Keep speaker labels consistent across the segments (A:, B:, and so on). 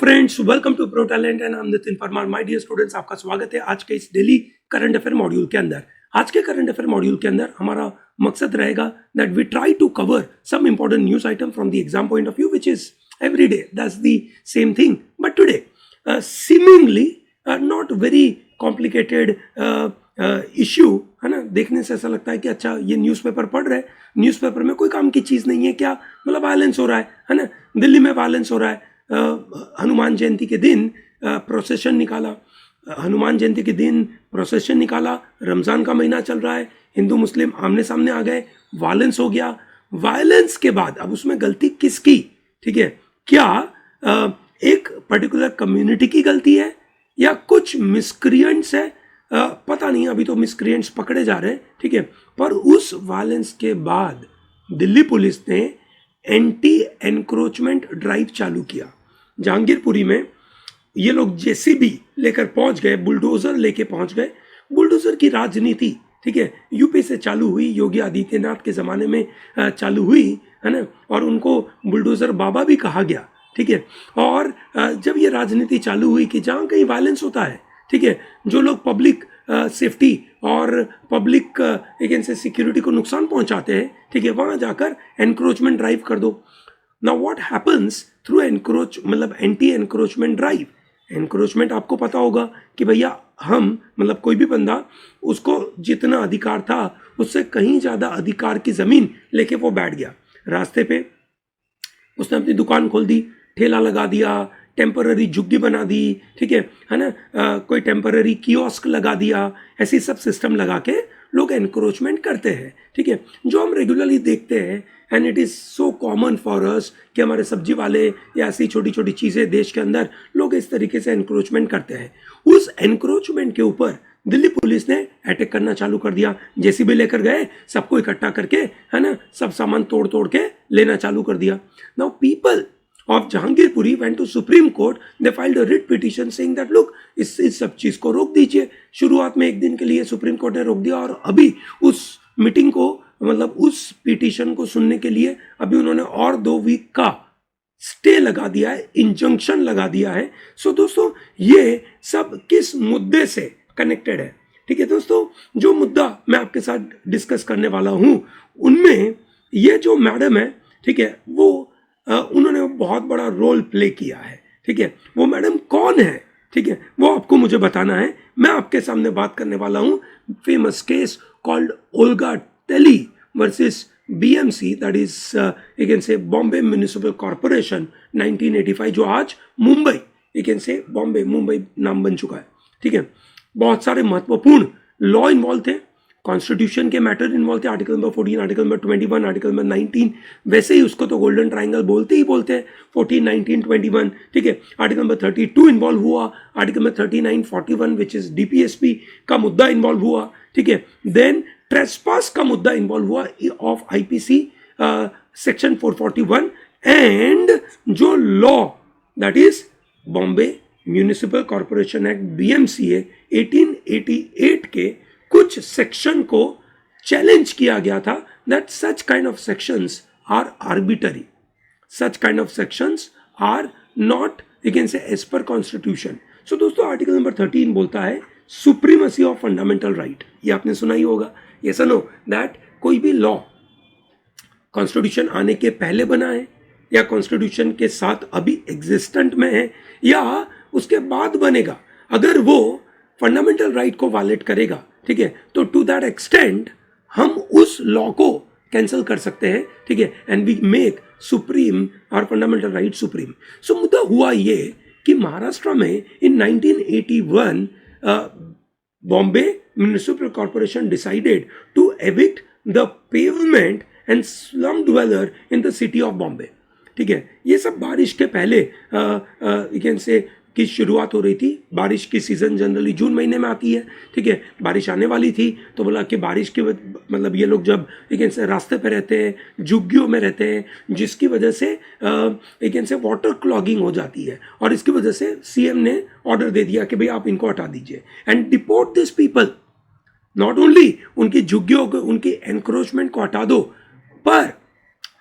A: Friends, welcome to pro talent and I am Nitin Parmar. My dear students, आपका स्वागत है आज के इस डेली करंट अफेयर मॉड्यूल के अंदर। आज के करंट अफेयर मॉड्यूल के अंदर हमारा मकसद रहेगा that we try to cover some important news item from the exam point of view, which is every day that's the same thing, but today seemingly not very complicated issue, है ना। देखने से ऐसा लगता है कि अच्छा ये न्यूज़पेपर पढ़ रहे हैं, न्यूज़पेपर में कोई काम की चीज़ नहीं है क्या, मतलब वायलेंस हो रहा है ना। दिल्ली में वायलेंस हो रहा है, हनुमान जयंती के दिन प्रोसेशन निकाला, हनुमान जयंती के दिन प्रोसेशन निकाला, रमज़ान का महीना चल रहा है, हिंदू मुस्लिम आमने सामने आ गए, वायलेंस हो गया। वायलेंस के बाद अब उसमें गलती किसकी, ठीक है, क्या एक पर्टिकुलर कम्युनिटी की गलती है या कुछ मिसक्रिएंट्स है, पता नहीं, अभी तो मिसक्रिएंट्स पकड़े जा रहे हैं, ठीक है। पर उस वायलेंस के बाद दिल्ली पुलिस ने एंटी एनक्रोचमेंट ड्राइव चालू किया। जहांगीरपुरी में ये लोग जेसीबी लेकर पहुंच गए, बुलडोजर लेके पहुंच गए। बुलडोजर की राजनीति, ठीक है, यूपी से चालू हुई, योगी आदित्यनाथ के ज़माने में चालू हुई, है ना, और उनको बुलडोजर बाबा भी कहा गया, ठीक है। और जब ये राजनीति चालू हुई कि जहाँ कहीं वायलेंस होता है, ठीक है, जो लोग पब्लिक सेफ्टी और पब्लिक अगेंस्ट सिक्योरिटी को नुकसान पहुंचाते हैं, ठीक है, वहाँ जाकर एनक्रोचमेंट ड्राइव कर दो। नाउ व्हाट हैपन्स थ्रू मतलब एंटी एनक्रोचमेंट ड्राइव। एनक्रोचमेंट आपको पता होगा कि भैया हम, मतलब कोई भी बंदा, उसको जितना अधिकार था उससे कहीं ज़्यादा अधिकार की ज़मीन लेके वो बैठ गया रास्ते पे, उसने अपनी दुकान खोल दी, ठेला लगा दिया, टेम्पररी झुग्गी बना दी, ठीक है ना, कोई टेम्पररी कियोस्क लगा दिया, ऐसी सब सिस्टम लगा के लोग एनक्रोचमेंट करते हैं, ठीक है, जो हम रेगुलरली देखते हैं। And it is so common for us कि हमारे सब्जी वाले या ऐसी छोटी छोटी चीज़ें देश के अंदर लोग इस तरीके से एनक्रोचमेंट करते हैं। उस एनक्रोचमेंट के ऊपर दिल्ली पुलिस ने अटैक करना चालू कर दिया। जेसीबी लेकर गए, सबको इकट्ठा करके, है ना, सब सामान तोड़ तोड़ के लेना चालू कर दिया। Now people of Jahangirpuri went to Supreme Court. They filed a writ petition saying that look, इस सब चीज़ को रोक दीजिए। शुरुआत में एक दिन के लिए सुप्रीम कोर्ट ने रोक दिया और अभी उस मीटिंग को, मतलब उस पिटीशन को सुनने के लिए अभी उन्होंने और 2 वीक का स्टे लगा दिया है, इंजंक्शन लगा दिया है। सो दोस्तों, ये सब किस मुद्दे से कनेक्टेड है, ठीक है दोस्तों। जो मुद्दा मैं आपके साथ डिस्कस करने वाला हूँ उनमें ये जो मैडम है, ठीक है, वो उन्होंने बहुत बड़ा रोल प्ले किया है, ठीक है। वो मैडम कौन है, ठीक है, वो आपको मुझे बताना है। मैं आपके सामने बात करने वाला हूँ famous case called Olga Tellis versus BMC, that is again से बॉम्बे म्यूनिसिपल कॉरपोरेशन 1985, जो आज मुंबई, अगेन से बॉम्बे, मुंबई नाम बन चुका है, ठीक है। बहुत सारे महत्वपूर्ण लॉ इन्वॉल्व थे, कॉन्स्टिट्यूशन के मैटर इन्वॉल्व थे, article number 14, article number 21, article number 19, वैसे ही उसको तो गोल्डन ट्राइंगल बोलते ही बोलते हैं, 14, 19, 21, ठीक है। आर्टिकल नंबर 32 इन्वॉल्व हुआ, article number 39, 41 which is DPSP का मुद्दा इन्वॉल्व हुआ, ठीक है। देन ट्रेसपास का मुद्दा इन्वॉल्व हुआ ऑफ आईपीसी सेक्शन 441, एंड जो law that is Bombay municipal corporation act BMCA 1888 के कुछ सेक्शन को चैलेंज किया गया था that such kind of sections are arbitrary, such kind of sections are not against as per constitution. So दोस्तों, article number 13 बोलता है सुप्रीमेसी ऑफ फंडामेंटल राइट। ये आपने सुना ही होगा, ये सुनो दैट कोई भी लॉ कॉन्स्टिट्यूशन आने के पहले बना है या कॉन्स्टिट्यूशन के साथ अभी एग्जिस्टेंट में है या उसके बाद बनेगा, अगर वो फंडामेंटल राइट को वायलेट करेगा, ठीक है, तो टू दैट एक्सटेंट हम उस लॉ को कैंसिल कर सकते हैं, ठीक है, एंड वी मेक सुप्रीम और फंडामेंटल राइट सुप्रीम। सो मुद्दा हुआ ये कि महाराष्ट्र में in 1981 Bombay municipal corporation decided to evict the pavement and slum dweller in the city of Bombay, ठीक है। ये सब बारिश के पहले अगेन से की शुरुआत हो रही थी। बारिश की सीज़न जनरली जून महीने में आती है, ठीक है। बारिश आने वाली थी तो बोला कि बारिश की, मतलब ये लोग जब अगेन से रास्ते पे रहते हैं, झुग्गियों में रहते हैं, जिसकी वजह से अगेन से वाटर क्लॉगिंग हो जाती है, और इसकी वजह से सीएम ने ऑर्डर दे दिया कि भाई आप इनको हटा दीजिए and deport this people. Not only उनकी झुग्गियों को, उनकी एनक्रोचमेंट को हटा दो, पर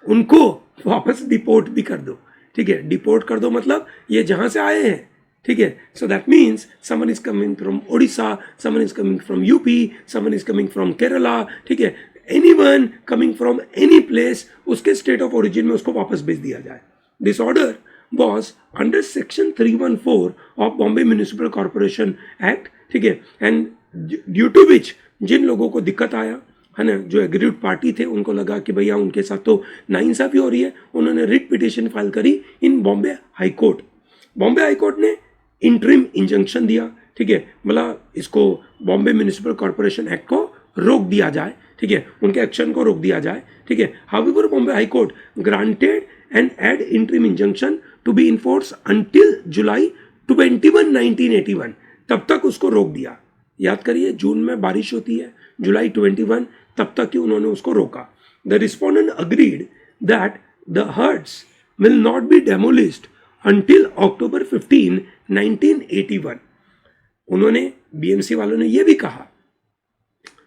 A: उनको वापस डिपोर्ट भी कर दो, ठीक है, डिपोर्ट कर दो मतलब ये जहां से आए हैं, ठीक है. So that means someone is coming from Odisha, someone is coming from UP, someone is coming from Kerala, ठीक है, anyone coming from any place, उसके स्टेट ऑफ ओरिजिन में उसको वापस भेज दिया जाए. This order was under section 314 of Bombay Municipal Corporation Act, ठीक है. एंड ड्यू टू विच जिन लोगों को दिक्कत आया है ना, जो एग्रीड पार्टी थे, उनको लगा कि भैया उनके साथ तो नाइंसाफी हो रही है, उन्होंने रिट पिटिशन फाइल करी in Bombay high court. Bombay high court ने इंटरिम इंजंक्शन दिया, ठीक है, मतलब इसको बॉम्बे म्यूनिसिपल कॉर्पोरेशन एक्ट को रोक दिया जाए, ठीक है, उनके एक्शन को रोक दिया जाए, ठीक है. However Bombay high court granted and ad interim injunction to be enforce until July 21, 1981. तब तक उसको रोक दिया. याद करिए, जून में बारिश होती है, जुलाई 21 तब तक ही उन्होंने उसको रोका. The respondent agreed that the huts will not be demolished until October 15, 1981. उन्होंने, बीएमसी वालों ने यह भी कहा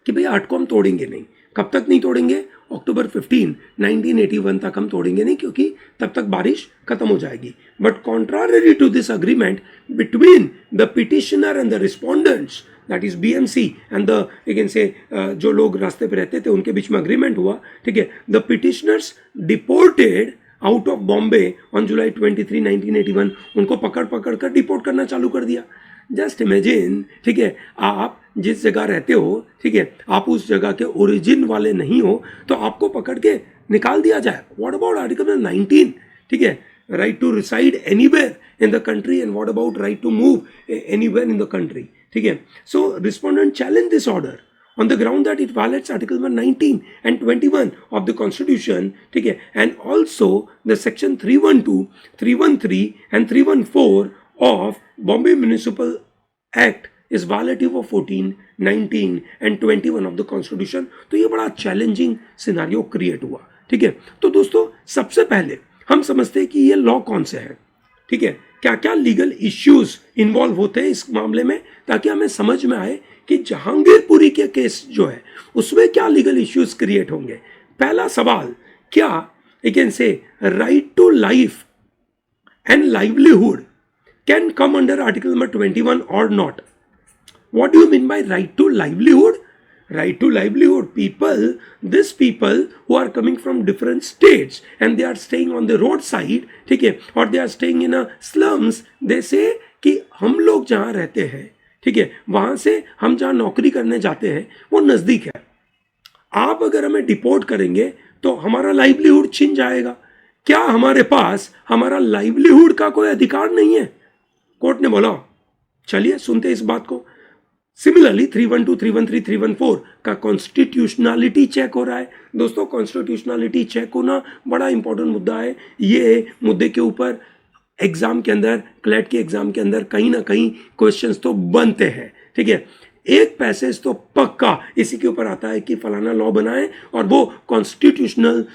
A: कि भैया हट को हम तोड़ेंगे नहीं. कब तक नहीं तोड़ेंगे? अक्टूबर 15, 1981 तक हम तोड़ेंगे नहीं, क्योंकि तब तक बारिश खत्म हो जाएगी. But contrary to this agreement between the petitioner and the respondents, that is BMC and the, you can say, जो लोग रास्ते पे रहते थे उनके बीच में अग्रीमेंट हुआ, ठीक है. The petitioners deported out of Bombay on July 23, 1981. उनको पकड़ पकड़ कर डिपोर्ट करना चालू कर दिया. जस्ट इमेजिन, ठीक है, आप जिस जगह रहते हो, ठीक है, आप उस जगह के ओरिजिन वाले नहीं हो, तो आपको पकड़ के निकाल दिया जाए. व्हाट अबाउट आर्टिकल 19, ठीक है, right to reside anywhere in the country, and what about right to move anywhere in the country, ठीक है. So respondent challenge this order on the ground that it violates Article 19 and 21 of the Constitution, ठीक है, and also the section 312, 313 and 314 of Bombay Municipal Act is violative of 14, 19 and 21 of the Constitution. तो ये बड़ा challenging scenario create हुआ, ठीक है. तो दोस्तों, सबसे पहले हम समझते हैं कि ये लॉ कौन से है, ठीक है, क्या क्या लीगल इश्यूज इन्वॉल्व होते हैं इस मामले में, ताकि हमें समझ में आए कि जहांगीरपुरी के केस जो है उसमें क्या लीगल इश्यूज क्रिएट होंगे. पहला सवाल, क्या you can say right to life and livelihood can come under article number 21 और not. What do you mean by right to livelihood? Right to livelihood, these people who are coming from different states and they are staying on the roadside, ठीक है, or they are staying in a slums, they say कि हम लोग जहाँ रहते हैं, ठीक है, वहाँ से हम जहाँ नौकरी करने जाते हैं वो नज़दीक है. आप अगर हमें डिपोर्ट करेंगे तो हमारा लाइवलीहुड छिन जाएगा. क्या हमारे पास हमारा लाइवलीहुड का कोई अधिकार नहीं है? कोर्ट ने बोला. चलिए सुनते इस बात को. सिमिलरली 312, 313, 314 का कॉन्स्टिट्यूशनलिटी चेक हो रहा है. दोस्तों, कॉन्स्टिट्यूशनलिटी चेक होना बड़ा इंपॉर्टेंट मुद्दा है. ये मुद्दे के ऊपर एग्जाम के अंदर, क्लैट के एग्जाम के अंदर कहीं ना कहीं क्वेश्चंस तो बनते हैं, ठीक है. एक पैसेज तो पक्का इसी के ऊपर आता है कि फलाना लॉ बना है और वो कॉन्स्टिट्यूशनल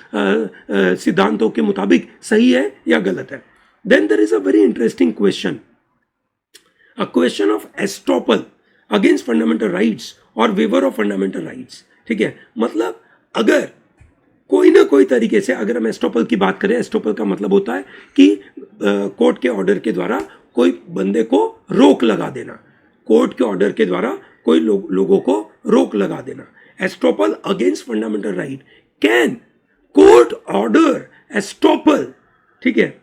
A: सिद्धांतों के मुताबिक सही है या गलत है. Then there is a very interesting question, a question of estoppel against fundamental rights और वेवर ऑफ फंडामेंटल राइट्स, ठीक है. मतलब अगर कोई ना कोई तरीके से, अगर हम एस्टॉपल की बात करें, एस्टॉपल का मतलब होता है कि कोर्ट के ऑर्डर के द्वारा कोई बंदे को रोक लगा देना, कोर्ट के ऑर्डर के द्वारा कोई लोगों को रोक लगा देना. Estoppel against fundamental right, can court order estoppel, ठीक है,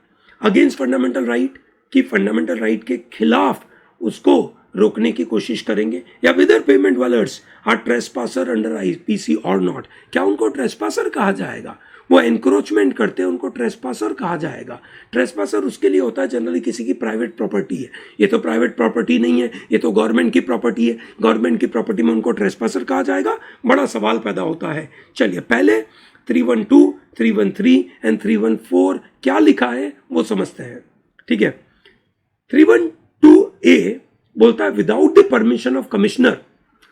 A: अगेंस्ट फंडामेंटल राइट, कि फंडामेंटल राइट के खिलाफ उसको रोकने की कोशिश करेंगे. या whether pavement dwellers are trespasser under IPC or not, क्या उनको ट्रेसपासर कहा जाएगा? वो एनक्रोचमेंट करते हैं, उनको ट्रेसपासर कहा जाएगा. ट्रेसपासर उसके लिए होता है जनरली किसी की प्राइवेट प्रॉपर्टी है. ये तो प्राइवेट प्रॉपर्टी नहीं है, ये तो गवर्नमेंट की प्रॉपर्टी है. गवर्नमेंट की प्रॉपर्टी में उनको ट्रेसपासर कहा जाएगा. बड़ा सवाल पैदा होता है. चलिए पहले 312, 313 एंड 314 क्या लिखा है वो समझते हैं, ठीक है. 312A बोलता है, without the permission of commissioner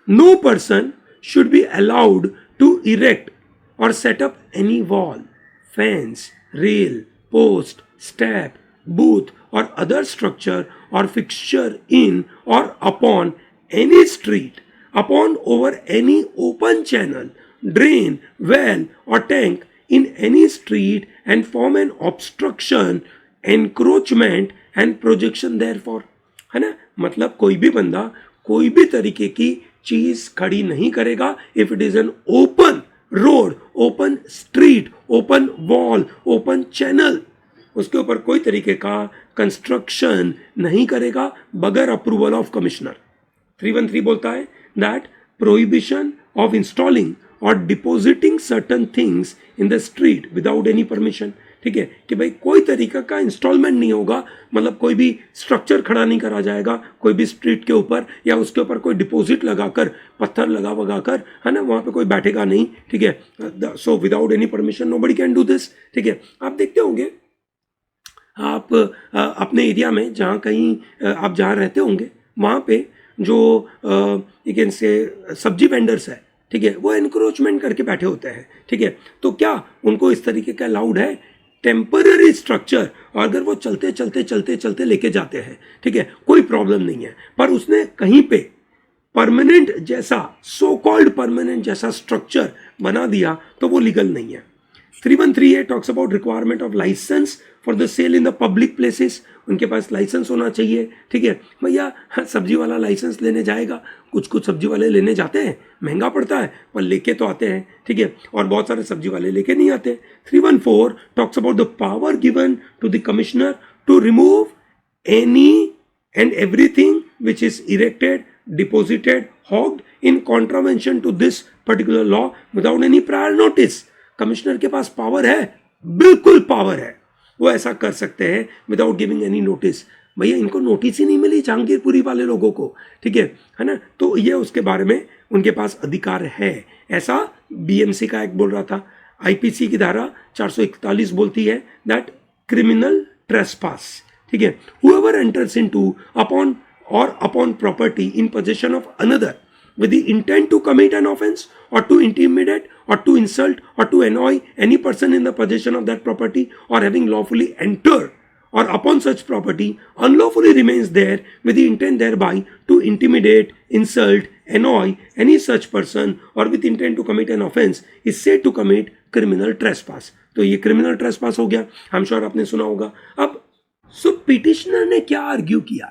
A: no person should be allowed to erect or set up any wall, fence, rail, post, step, booth or other structure or fixture in or upon any street, upon over any open channel, drain, well or tank in any street and form an obstruction encroachment and projection therefore, है ना, मतलब कोई भी बंदा कोई भी तरीके की चीज खड़ी नहीं करेगा if it is an open road, open street, open wall, open channel, उसके ऊपर कोई तरीके का कंस्ट्रक्शन नहीं करेगा बगैर अप्रूवल ऑफ कमिश्नर। 313 बोलता है दैट प्रोहिबिशन ऑफ इंस्टॉलिंग और depositing certain things in the street without any permission, ठीक है, कि भाई कोई तरीका का इंस्टॉलमेंट नहीं होगा, मतलब कोई भी स्ट्रक्चर खड़ा नहीं करा जाएगा कोई भी स्ट्रीट के ऊपर, या उसके ऊपर कोई डिपॉजिट लगाकर, पत्थर लगाकर, है ना, वहां पे कोई बैठेगा नहीं, ठीक है। So without any permission nobody can do this, ठीक है। आप देखते होंगे आप अपने एरिया में जहाँ कहीं आप जहाँ रहते होंगे वहाँ पे जो यू कैन से सब्जी वेंडर्स है, ठीक है, वो एनक्रोचमेंट करके बैठे होते हैं, ठीक है। तो क्या उनको इस तरीके का अलाउड है? टेम्पररी स्ट्रक्चर, और अगर वो चलते चलते चलते चलते लेके जाते हैं, ठीक है, कोई प्रॉब्लम नहीं है, पर उसने कहीं पे परमानेंट जैसा, सो कॉल्ड परमानेंट जैसा स्ट्रक्चर बना दिया तो वो लीगल नहीं है। 313A talks about requirement of license for the sale in the public places, उनके पास लाइसेंस होना चाहिए, ठीक है। भैया सब्जी वाला लाइसेंस लेने जाएगा, कुछ सब्जी वाले लेने जाते हैं, महंगा पड़ता है पर लेके तो आते हैं, ठीक है, और बहुत सारे सब्जी वाले लेके नहीं आते। 314 talks about the power given to the commissioner to remove any and everything which is erected, deposited, hawked in contravention to this particular law without any prior notice. Commissioner के पास पावर है, बिल्कुल पावर है, वो ऐसा कर सकते हैं विदाउट गिविंग एनी नोटिस। भैया इनको नोटिस ही नहीं मिली जहांगीरपुरी वाले लोगों को, ठीक है ना, तो ये उसके बारे में उनके पास अधिकार है, ऐसा बीएमसी का एक्ट बोल रहा था। आईपीसी की धारा 441 बोलती है दैट क्रिमिनल ट्रेसपास, ठीक है, whoever enters into upon property in possession of another with the intent to commit an offense or to intimidate or to insult or to annoy any person in the possession of that property or having lawfully entered or upon such property unlawfully remains there with the intent thereby to intimidate, insult, annoy any such person or with intent to commit an offense is said to commit criminal trespass। तो ये criminal trespass हो गया, I'm sure आपने सुना होगा। अब सो petitioner ने क्या आर्ग्यू किया,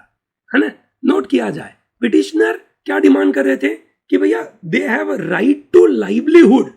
A: है ना, नोट किया जाए। पिटिशनर क्या डिमांड कर रहे थे कि भैया they have right to livelihood,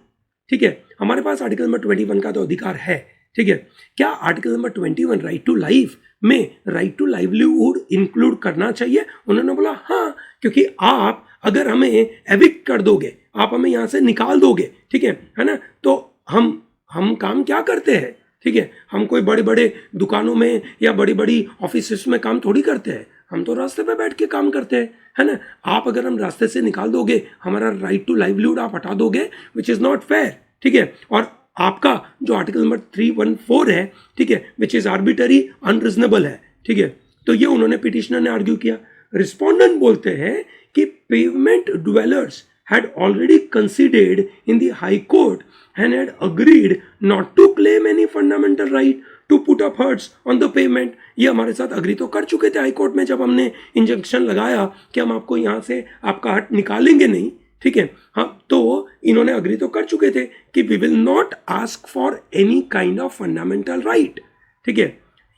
A: ठीक है, हमारे पास आर्टिकल नंबर 21 का तो अधिकार है, ठीक है, क्या article number 21 right to life में राइट टू लाइवलीहुड इंक्लूड करना चाहिए? उन्होंने बोला हाँ, क्योंकि आप अगर हमें एविक्ट कर दोगे, आप हमें यहाँ से निकाल दोगे, ठीक है ना, तो हम काम क्या करते हैं, ठीक है, हम कोई बड़े बड़े दुकानों में या बड़ी बड़ी ऑफिस में काम थोड़ी करते हैं, हम तो रास्ते पे बैठ के काम करते हैं, है ना। आप अगर हम रास्ते से निकाल दोगे, हमारा राइट टू लाइवलीहुड आप हटा दोगे, विच इज़ नॉट फेयर, ठीक है। और आपका जो आर्टिकल नंबर 314 है, ठीक है, विच इज़ आर्बिटरी अनरिजनेबल है, ठीक है। तो ये उन्होंने पिटिशनर ने आर्ग्यू किया। रिस्पोंडेंट बोलते हैं कि pavement dwellers had already considered in the High Court and had agreed not to claim any fundamental right to put up huts on the pavement। ये हमारे साथ अग्री तो कर चुके थे हाई कोर्ट में, जब हमने इंजंक्शन लगाया कि हम आपको यहाँ से आपका हट निकालेंगे नहीं, ठीक है, हाँ, तो इन्होंने अग्री तो कर चुके थे कि we will not ask for any kind of fundamental right, ठीक है।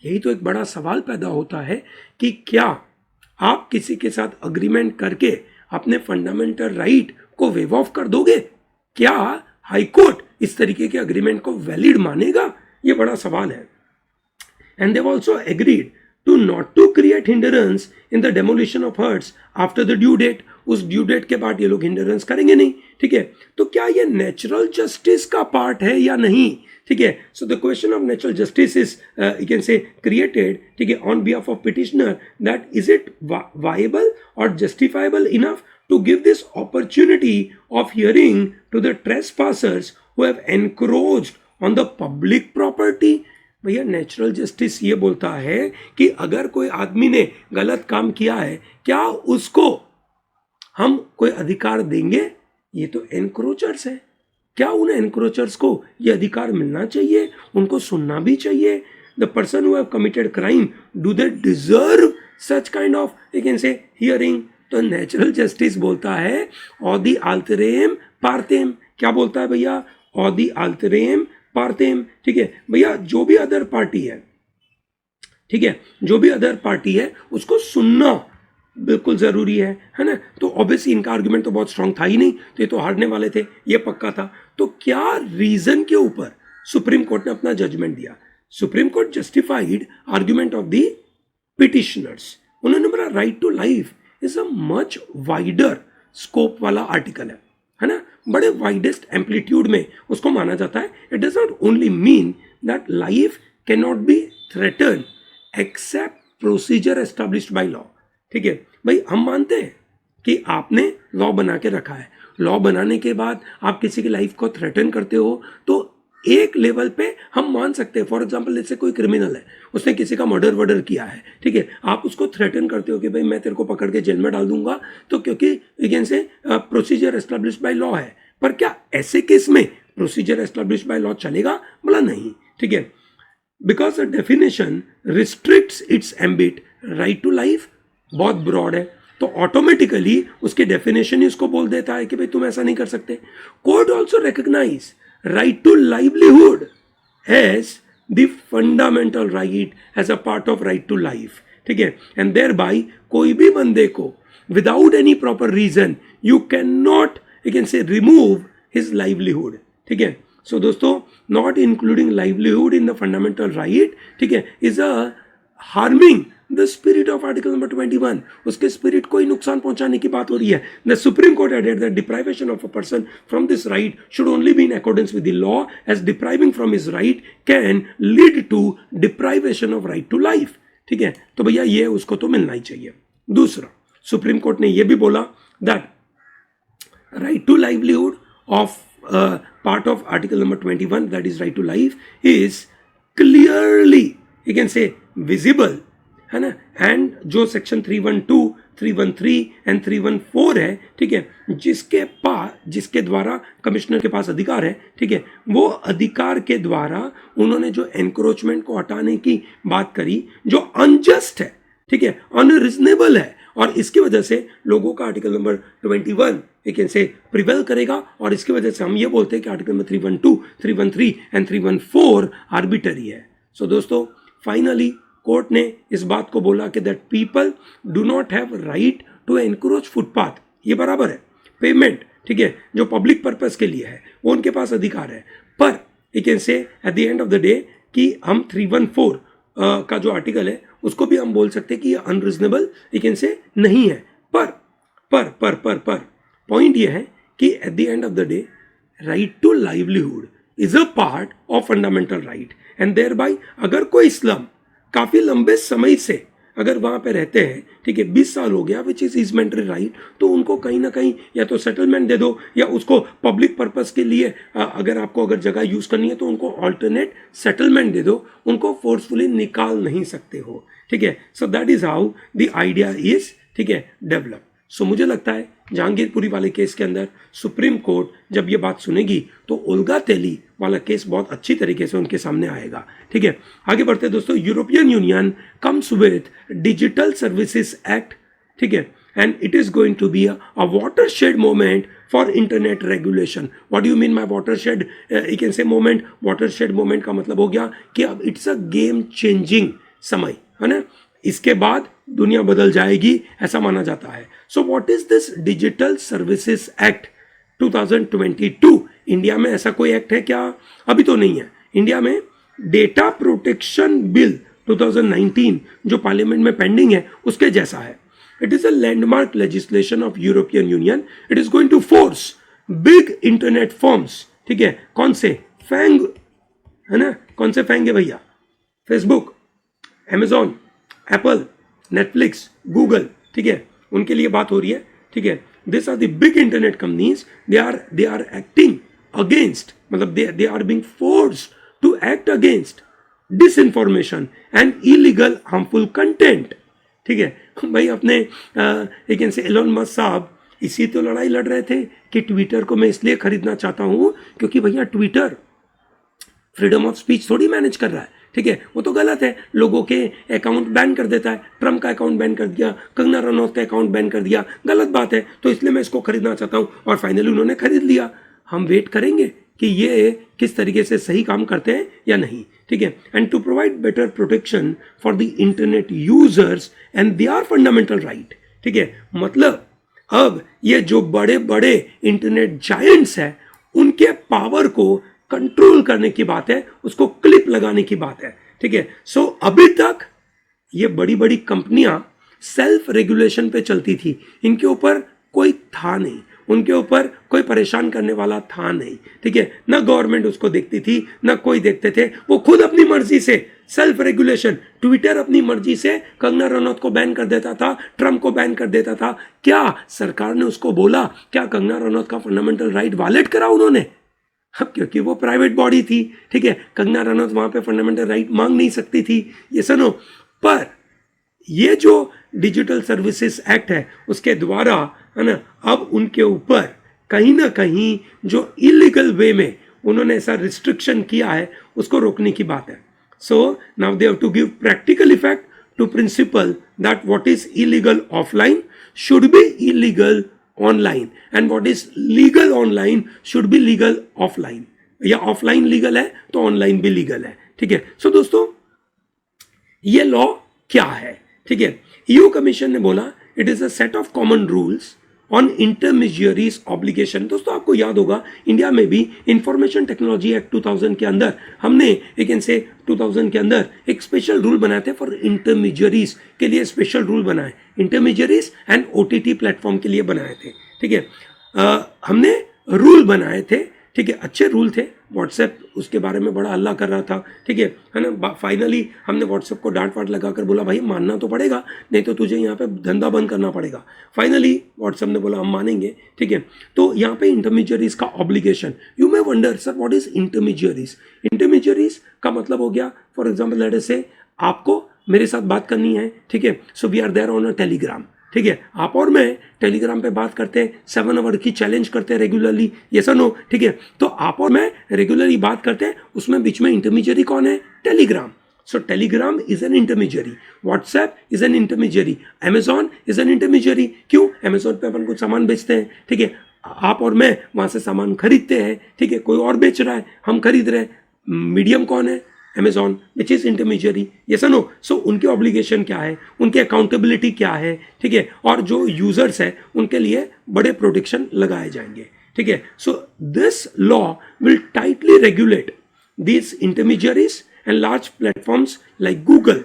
A: यही तो एक बड़ा सवाल पैदा होता है कि क्या आप किसी के साथ अग्रीमेंट करके अपने फंडामेंटल राइट को वेव ऑफ कर दोगे? क्या हाई कोर्ट इस तरीके के अग्रीमेंट को वैलिड मानेगा? ये बड़ा सवाल है। And they also agreed to not to create hindrance in the demolition of huts after the due date. उस ड्यू डेट के बाद ये लोग हिंडरेंस करेंगे नहीं, ठीक है। तो क्या ये नेचुरल जस्टिस का पार्ट है या नहीं, ठीक है। So the question of natural justice is you can say created, ठीक है, on behalf of petitioner, that is it viable or justifiable enough to give this opportunity of hearing to the trespassers who have encroached on the public property। भैया natural justice ये बोलता है कि अगर कोई आदमी ने गलत काम किया है, क्या उसको हम कोई अधिकार देंगे? ये तो एनक्रोचर्स है, क्या उन एनक्रोचर्स को ये अधिकार मिलना चाहिए? उनको सुनना भी चाहिए। The person who have committed crime, do they deserve such kind of you can से हियरिंग? तो नेचुरल जस्टिस बोलता है ऑदी आल्तरेम पार्तेम। क्या बोलता है भैया? ऑदी आल्तरेम पार्तेम, ठीक है भैया। जो भी अदर पार्टी है, ठीक है, जो भी अदर पार्टी है उसको सुनना बिल्कुल ज़रूरी है ना। तो ऑब्वियसली इनका आर्गुमेंट तो बहुत स्ट्रांग था ही नहीं, तो ये तो हारने वाले थे, ये पक्का था। तो क्या रीज़न के ऊपर सुप्रीम कोर्ट ने अपना जजमेंट दिया? Supreme court justified argument of the petitioners. उन्होंने बोला right to life is a much wider scope वाला आर्टिकल है ना, बड़े वाइडेस्ट एम्पलीट्यूड में उसको माना जाता है। It does not only mean that life can not be threaten except procedure established by law. ठीक है भाई, हम मानते हैं कि आपने लॉ बना के रखा है, लॉ बनाने के बाद आप किसी की लाइफ को थ्रेटन करते हो तो एक लेवल पे हम मान सकते हैं। फॉर एग्जाम्पल जैसे कोई क्रिमिनल है, उसने किसी का मर्डर किया है, ठीक है, आप उसको थ्रेटन करते हो कि भाई मैं तेरे को पकड़ के जेल में डाल दूंगा, तो क्योंकि अगेन से प्रोसीजर एस्टेब्लिश बाय लॉ है। पर क्या ऐसे केस में प्रोसीजर एस्टेब्लिश बाय लॉ चलेगा? बोला नहीं, ठीक है, because the definition restricts its ambit. Right to life बहुत ब्रॉड है, तो ऑटोमेटिकली उसके डेफिनेशन ही उसको बोल देता है कि भाई तुम ऐसा नहीं कर सकते। Court also recognise right to livelihood as the fundamental right as a part of right to life, ठीक है, and thereby कोई भी बंदे को without any proper reason you cannot, you can say, remove his livelihood, ठीक है। so दोस्तों, not including livelihood in the fundamental right, ठीक है, is a harming the spirit of article number 21। उसके spirit को ही नुकसान पहुंचाने की बात हो रही है। The Supreme Court added that deprivation of a person from this right should only be in accordance with the law, as depriving from his right can lead to deprivation of right to life। ठीक है, तो भैया ये उसको तो मिलना ही चाहिए। दूसरा, सुप्रीम कोर्ट ने ये भी बोला that right to livelihood of part of article number 21, that is right to life, is clearly, you can say, visible, है ना, एंड जो सेक्शन 312, 313 एंड 314 है, ठीक है, जिसके द्वारा कमिश्नर के पास अधिकार है, ठीक है, वो अधिकार के द्वारा उन्होंने जो एनक्रोचमेंट को हटाने की बात करी, जो अनजस्ट है, ठीक है, अनरिजनेबल है, और इसकी वजह से लोगों का आर्टिकल नंबर 21 एक से प्रिवेल करेगा, और इसकी वजह से हम ये बोलते हैं कि आर्टिकल नंबर 312, 313 एंड 314 आर्बिटरी है। सो दोस्तों, फाइनली कोर्ट ने इस बात को बोला कि that people do not have right to encroach footpath, ये बराबर है, पेमेंट, ठीक है, जो पब्लिक पर्पस के लिए है वो उनके पास अधिकार है। पर यू कैन से eight the end of the day कि हम 314 का जो आर्टिकल है उसको भी हम बोल सकते हैं कि ये अनरिजनेबल यू कैन से नहीं है। पर पॉइंट ये है कि at the end of the day right to livelihood is a part of fundamental right, and thereby अगर कोई इस्लाम काफी लंबे समय से अगर वहां पे रहते हैं, ठीक है, 20 साल हो गया, विच इज इजमेंटरी राइट, तो उनको कहीं ना कहीं या तो सेटलमेंट दे दो, या उसको पब्लिक पर्पस के लिए अगर आपको अगर जगह यूज करनी है तो उनको ऑल्टरनेट सेटलमेंट दे दो, उनको फोर्सफुली निकाल नहीं सकते हो, ठीक है। So that is how the idea is, ठीक है, डेवलप। सो मुझे लगता है जहांगीरपुरी वाले केस के अंदर सुप्रीम कोर्ट जब ये बात सुनेगी तो ओल्गा तेली वाला केस बहुत अच्छी तरीके से उनके सामने आएगा, ठीक है। आगे बढ़ते दोस्तों, European Union comes with digital services act, ठीक है, and it is going to be a watershed moment for internet regulation. What do you mean by watershed? You can say moment. Watershed moment का मतलब हो गया कि अब it's a game changing समय, है ना, इसके बाद दुनिया बदल जाएगी, ऐसा माना जाता है। So what is this digital services act 2022? India में ऐसा कोई एक्ट है क्या? अभी तो नहीं है। इंडिया में डेटा प्रोटेक्शन बिल 2019 जो पार्लियामेंट में पेंडिंग है उसके जैसा है। It is a landmark legislation of European Union. It is going to force big internet firms, ठीक है, कौन से? फैंग, है ना, कौन से फैंग है भैया? Facebook, Amazon, Apple, Netflix, Google, ठीक है, उनके लिए बात हो रही है, ठीक है। This are the big internet companies, they are acting against, मतलब they are being forced to act against disinformation and illegal harmful content, ठीक है। भाई अपने एक से एलोन मस्क साहब इसी तो लड़ाई लड़ रहे थे कि ट्विटर को मैं इसलिए खरीदना चाहता हूं क्योंकि भैया ट्विटर फ्रीडम ऑफ स्पीच थोड़ी मैनेज कर रहा है, ठीक है, वो तो गलत है, लोगों के अकाउंट बैन कर देता है। ट्रम्प का अकाउंट बैन कर दिया, कंगना रनौत का अकाउंट बैन कर दिया, गलत बात है, तो इसलिए मैं इसको खरीदना चाहता हूं। और फाइनली उन्होंने खरीद लिया। हम वेट करेंगे कि ये किस तरीके से सही काम करते हैं या नहीं, ठीक है। And to provide better protection for the internet users and their fundamental right, ठीक है। मतलब अब ये जो बड़े बड़े इंटरनेट जायंट्स हैं उनके पावर को कंट्रोल करने की बात है, उसको क्लिप लगाने की बात है, ठीक है। सो अभी तक ये बड़ी बड़ी कंपनियां सेल्फ रेगुलेशन पे चलती थी, इनके ऊपर कोई था नहीं, उनके ऊपर कोई परेशान करने वाला था नहीं, ठीक है। ना गवर्नमेंट उसको देखती थी, ना कोई देखते थे, वो खुद अपनी मर्जी से सेल्फ रेगुलेशन। ट्विटर अपनी मर्जी से कंगना रनौत को बैन कर देता था, ट्रम्प को बैन कर देता था। क्या सरकार ने उसको बोला? क्या कंगना रनौत का फंडामेंटल राइट वायलेट करा उन्होंने? अब क्योंकि वो प्राइवेट बॉडी थी, ठीक है, कंगना रनौत वहां पे फंडामेंटल राइट मांग नहीं सकती थी, ये सुनो। पर ये जो डिजिटल सर्विसेज एक्ट है उसके द्वारा, है ना, अब उनके ऊपर कहीं ना कहीं जो इलीगल वे में उन्होंने ऐसा रिस्ट्रिक्शन किया है उसको रोकने की बात है। So now they have to give practical effect to principle that what is illegal offline should be illegal online and what is legal online should be legal offline, या ऑफलाइन लीगल है तो ऑनलाइन भी legal है, ठीक है। सो दोस्तों ये law क्या है, ठीक है। ईयू कमीशन ने बोला it is a set of common rules on intermediaries obligation. दोस्तों आपको याद होगा इंडिया में भी इंफॉर्मेशन टेक्नोलॉजी एक्ट 2000 के अंदर हमने एक इनसे 2000 के अंदर एक स्पेशल रूल बनाए थे फॉर इंटरमीडियरीज के लिए, स्पेशल रूल बनाए इंटरमीडियरीज एंड ओटीटी प्लेटफॉर्म के लिए बनाए थे, ठीक है। हमने रूल बनाए थे, ठीक है, अच्छे रूल थे। व्हाट्सएप उसके बारे में बड़ा हल्ला कर रहा था, ठीक है ना। फाइनली हमने व्हाट्सएप को डांट वाट लगाकर बोला भाई मानना तो पड़ेगा, नहीं तो तुझे यहाँ पे धंधा बंद करना पड़ेगा। फाइनली व्हाट्सएप ने बोला हम मानेंगे, ठीक है। तो यहाँ पे इंटरमीडियरीज का obligation, you may wonder sir what is intermediaries. Intermediaries का मतलब हो गया, फॉर एग्जाम्पल लेट अस से आपको मेरे साथ बात करनी है, ठीक है। So we are there on a Telegram, ठीक है। आप और मैं टेलीग्राम पे बात करते हैं, 7 आवर की चैलेंज करते हैं रेगुलरली, ये नो, ठीक है। तो आप और मैं रेगुलरली बात करते हैं, उसमें बीच में इंटरमीडियरी कौन है? Telegram. So Telegram is an intermediary, WhatsApp is an intermediary, Amazon is an intermediary. क्यों? अमेजॉन पे अपन कुछ सामान बेचते हैं, ठीक है, आप और मैं वहां से सामान खरीदते हैं, ठीक है, कोई और बेच रहा है, हम खरीद रहे हैं, मीडियम कौन है? Amazon, which is intermediary, yes or no? So उनके ऑब्लिगेशन क्या है, उनकी अकाउंटेबिलिटी क्या है, ठीक है, और जो यूजर्स है उनके लिए बड़े प्रोटेक्शन लगाए जाएंगे, ठीक है। So this law will tightly regulate these intermediaries and large platforms like Google,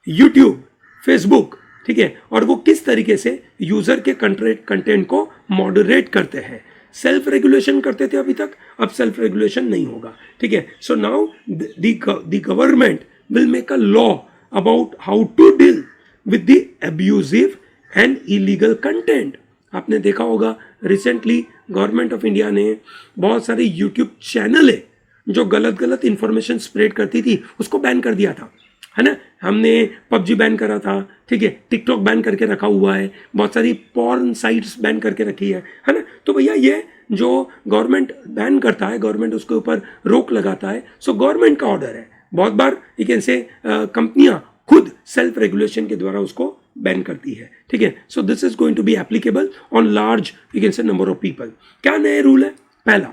A: YouTube, Facebook, ठीक है, और वो किस तरीके से यूजर के कंटेंट को मॉडरेट करते हैं। सेल्फ रेगुलेशन करते थे अभी तक, अब सेल्फ रेगुलेशन नहीं होगा, ठीक है। So now the government will make a law about how to deal with the abusive and illegal content. आपने देखा होगा रिसेंटली गवर्नमेंट ऑफ इंडिया ने बहुत सारे यूट्यूब चैनल है जो गलत गलत इंफॉर्मेशन स्प्रेड करती थी उसको बैन कर दिया था, है ना। हमने पबजी बैन करा था, ठीक है, टिकटॉक बैन करके रखा हुआ है, बहुत सारी पॉर्न साइट्स बैन करके रखी है ना। तो भैया ये जो गवर्नमेंट बैन करता है, गवर्नमेंट उसके ऊपर रोक लगाता है, सो गवर्नमेंट का ऑर्डर है। बहुत बार ये कैसे कंपनियां खुद सेल्फ रेगुलेशन के द्वारा उसको बैन करती है, ठीक है। So this is going to be applicable on large you can say number of people. क्या नए रूल है? पहला,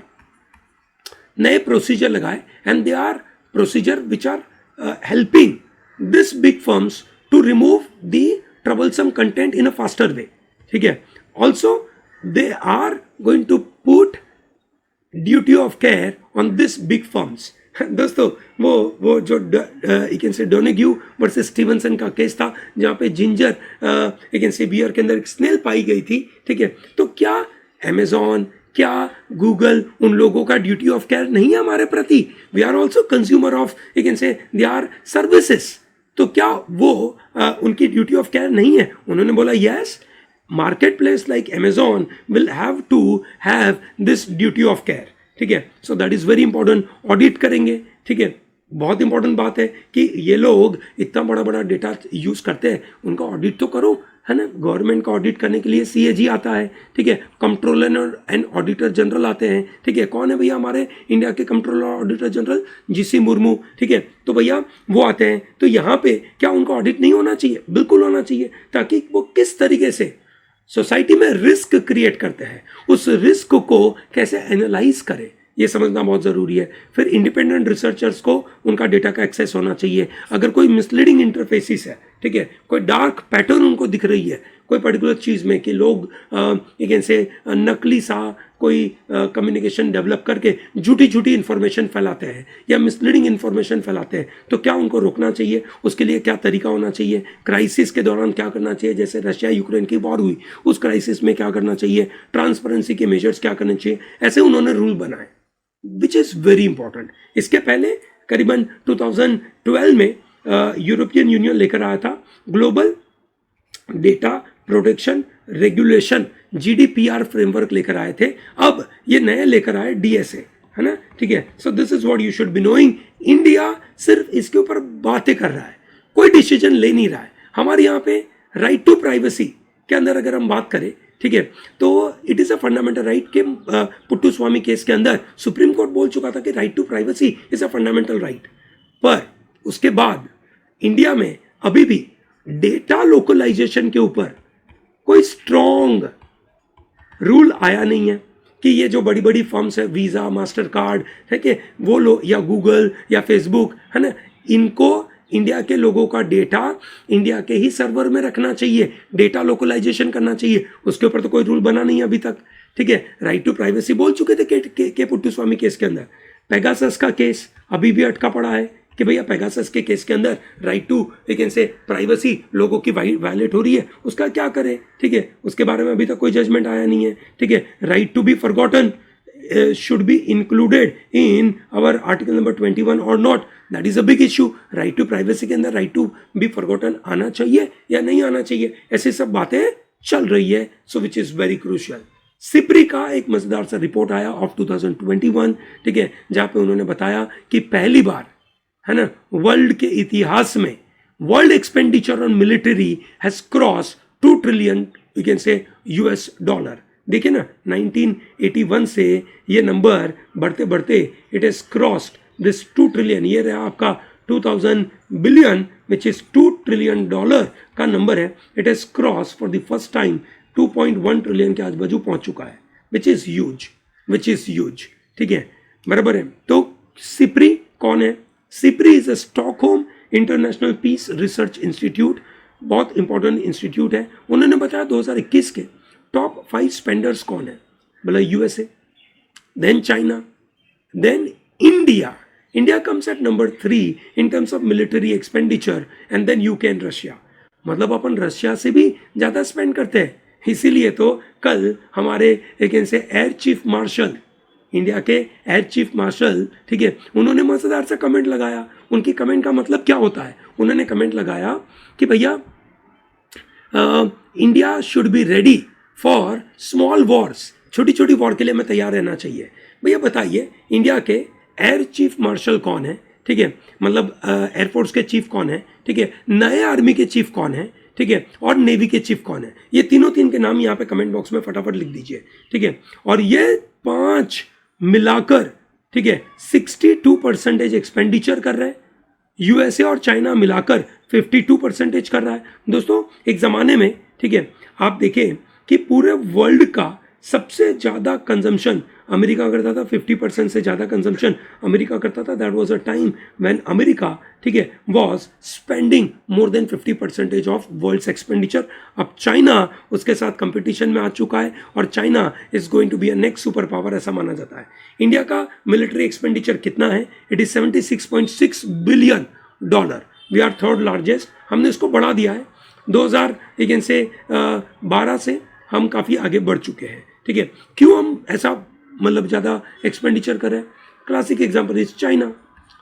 A: नए प्रोसीजर लगाए and they are procedure which are helping this big firms to remove the troublesome content in a faster way, ठीक है। Also they are going to put duty of care on this big firms. दोस्तों वो जो you can say Donoghue versus Stevenson का case था जहाँ पे ginger you can say beer के अंदर एक स्नेल पाई गई थी, ठीक है। तो क्या अमेजॉन, क्या गूगल उन लोगों का ड्यूटी ऑफ केयर नहीं है हमारे प्रति? We are also consumer of you can say they are services. तो क्या वो उनकी ड्यूटी ऑफ केयर नहीं है? उन्होंने बोला yes, market place like Amazon will have to have this duty of care, ठीक है। So that is very important. Audit करेंगे, ठीक है, बहुत इंपॉर्टेंट बात है कि ये लोग इतना बड़ा बड़ा डेटा यूज करते हैं, उनका ऑडिट तो करो, है ना। गवर्नमेंट का ऑडिट करने के लिए सीएजी आता है, ठीक है, कंट्रोलर एंड ऑडिटर जनरल आते हैं, ठीक है। कौन है भैया हमारे इंडिया के controller auditor general? GC Murmu, ठीक है। तो भैया वो आते हैं, तो यहाँ पे क्या उनका ऑडिट नहीं होना चाहिए? बिल्कुल होना चाहिए, ताकि वो किस तरीके से सोसाइटी में रिस्क क्रिएट करते हैं, उस रिस्क को कैसे एनालाइज करें, ये समझना बहुत ज़रूरी है। फिर इंडिपेंडेंट रिसर्चर्स को उनका डेटा का एक्सेस होना चाहिए। अगर कोई मिसलीडिंग इंटरफेसिस है, ठीक है, कोई डार्क पैटर्न उनको दिख रही है कोई पर्टिकुलर चीज़ में कि लोग एक ऐसे नकली सा कोई कम्युनिकेशन डेवलप करके झूठी झूठी इन्फॉर्मेशन फैलाते हैं या मिसलीडिंग इन्फॉर्मेशन फैलाते हैं, तो क्या उनको रोकना चाहिए? उसके लिए क्या तरीका होना चाहिए? क्राइसिस के दौरान क्या करना चाहिए? जैसे रशिया यूक्रेन की वॉर हुई, उस क्राइसिस में क्या करना चाहिए? ट्रांसपेरेंसी के मेजर्स क्या करने चाहिए? ऐसे उन्होंने रूल बनाए, विच इज़ वेरी इंपॉर्टेंट। इसके पहले करीबन 2012 में यूरोपियन यूनियन लेकर आया था global data protection regulation, GDPR framework लेकर आए थे। अब ये नए लेकर आए DSA, है ना, ठीक है। So this is what you should be knowing. India सिर्फ इसके ऊपर बातें कर रहा है, कोई डिसीजन ले नहीं रहा है। हमारे यहाँ पे राइट टू प्राइवेसी के अंदर अगर हम बात करें, ठीक है, तो it is a fundamental right के पुट्टू स्वामी केस के अंदर सुप्रीम कोर्ट बोल चुका था कि right to privacy is a fundamental right. पर उसके बाद इंडिया में अभी भी डेटा लोकलाइजेशन के ऊपर कोई स्ट्रॉन्ग रूल आया नहीं है कि ये जो बड़ी बड़ी फर्म्स है, वीज़ा, मास्टर कार्ड है कि वो लोग या गूगल या फेसबुक, है ना, इनको इंडिया के लोगों का डेटा इंडिया के ही सर्वर में रखना चाहिए, डेटा लोकलाइजेशन करना चाहिए। उसके ऊपर तो कोई रूल बना नहीं है अभी तक, ठीक है। राइट टू प्राइवेसी बोल चुके थे के पुट्टू स्वामी केस के अंदर। पेगासस का केस अभी भी अटका पड़ा है कि भैया पेगासस के केस के अंदर राइट टू लेकिन से प्राइवेसी लोगों की वायलेट हो रही है, उसका क्या करें, ठीक है। उसके बारे में अभी तक कोई जजमेंट आया नहीं है, ठीक है। Right to be forgotten should be included in our article number 21 or not, that is a big issue। Right to privacy के अंदर राइट टू बी फॉरगॉटन आना चाहिए या नहीं आना चाहिए, ऐसी सब बातें चल रही है। So which is very crucial. SIPRI का एक मजेदार सा रिपोर्ट आया ऑफ 2021, ठीक है, जहां पे उन्होंने बताया कि पहली बार, है ना, वर्ल्ड के इतिहास में world expenditure on military has cross 2 trillion you can से US डॉलर। देखिए ना, 1981 से ये नंबर बढ़ते बढ़ते it has crossed this 2 trillion. ये रहा आपका 2000 billion which is 2 trillion dollar का नंबर है। It has cross for the first time 2.1 trillion के आजू बाजू पहुंच चुका है, विच इज ह्यूज, ठीक है, बराबर है। तो सिप्री कौन है? SIPRI is a Stockholm International Peace Research Institute, बहुत इंपॉर्टेंट इंस्टीट्यूट है। उन्होंने बताया 2021 के टॉप 5 स्पेंडर्स कौन है, बोला USA, then China, then India. India comes at number 3 in terms of military expenditure and then UK and Russia. मतलब अपन रशिया से भी ज़्यादा स्पेंड करते हैं। इसीलिए तो कल हमारे एक ऐसे एयर चीफ मार्शल, इंडिया के एयर चीफ मार्शल, ठीक है, उन्होंने मजेदार सा कमेंट लगाया। उनकी कमेंट का मतलब क्या होता है? उन्होंने कमेंट लगाया कि भैया India should be ready for small Wars, छोटी छोटी वॉर के लिए हमें तैयार रहना चाहिए। भैया बताइए, इंडिया के एयर चीफ मार्शल कौन है, ठीक है, मतलब एयरफोर्स के चीफ कौन है, ठीक है, नए आर्मी के चीफ कौन है, ठीक है, और नेवी के चीफ कौन है? ये तीन के नाम यहाँ पे कमेंट बॉक्स में फटाफट लिख दीजिए, ठीक है। और ये 5 मिलाकर, ठीक है, 62% एक्सपेंडिचर कर रहे हैं। USA और चाइना मिलाकर 52% कर रहा है। दोस्तों, एक ज़माने में, ठीक है, आप देखें कि पूरे वर्ल्ड का सबसे ज़्यादा कंजम्पशन अमेरिका करता था, 50% से ज़्यादा कंजम्पशन अमेरिका करता था। That was a time when America, ठीक है, was spending more than 50% of world's expenditure. अब चाइना उसके साथ कंपटीशन में आ चुका है और China is going to be a next super power, ऐसा माना जाता है। इंडिया का मिलिट्री एक्सपेंडिचर कितना है? It is $76.6 billion. We are third largest. हमने इसको बढ़ा दिया है 2012 से हम काफ़ी आगे बढ़ चुके हैं, ठीक है। क्यों हम ऐसा मतलब ज़्यादा एक्सपेंडिचर करें? Classic example is China.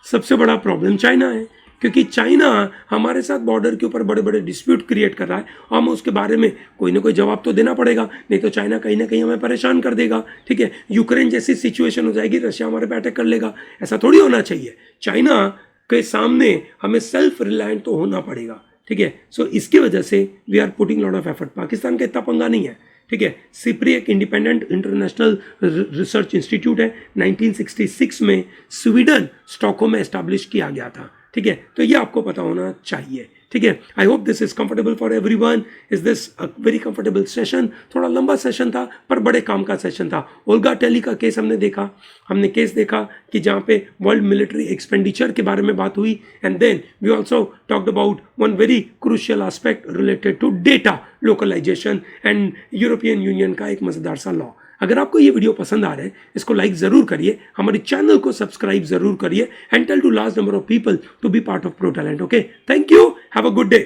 A: सबसे बड़ा प्रॉब्लम चाइना है, क्योंकि चाइना हमारे साथ बॉर्डर के ऊपर बड़े बड़े डिस्प्यूट क्रिएट कर रहा है और हमें उसके बारे में कोई ना कोई जवाब तो देना पड़ेगा, नहीं तो चाइना कहीं ना कहीं हमें परेशान कर देगा, ठीक है। यूक्रेन जैसी सिचुएशन हो जाएगी, रशिया हमारे पे अटैक कर लेगा। ऐसा थोड़ी होना चाहिए। चाइना के सामने हमें सेल्फ रिलायंट तो होना पड़ेगा, ठीक है। सो इसकी वजह से we are putting lot of effort. Pakistan का इतना पंगा नहीं है, ठीक है। सिप्री एक इंडिपेंडेंट इंटरनेशनल रिसर्च इंस्टीट्यूट है। 1966 में स्वीडन स्टॉकहोम में एस्टैब्लिश किया गया था, ठीक है। तो ये आपको पता होना चाहिए, ठीक है. I hope this is comfortable for everyone. Is this a very comfortable session. थोड़ा लंबा सेशन था पर बड़े काम का सेशन था. ओल्गा टेली का केस हमने केस देखा कि जहाँ पे वर्ल्ड मिलिट्री एक्सपेंडिचर के बारे में बात हुई. And then we also talked about one very crucial aspect related to data localisation and European Union का एक मजेदार सा लॉ. अगर आपको ये वीडियो पसंद आ रहा है इसको लाइक जरूर करिए, हमारे चैनल को सब्सक्राइब जरूर करिए and tell to large number of people to be part of pro talent. Okay, thank you, have a good day.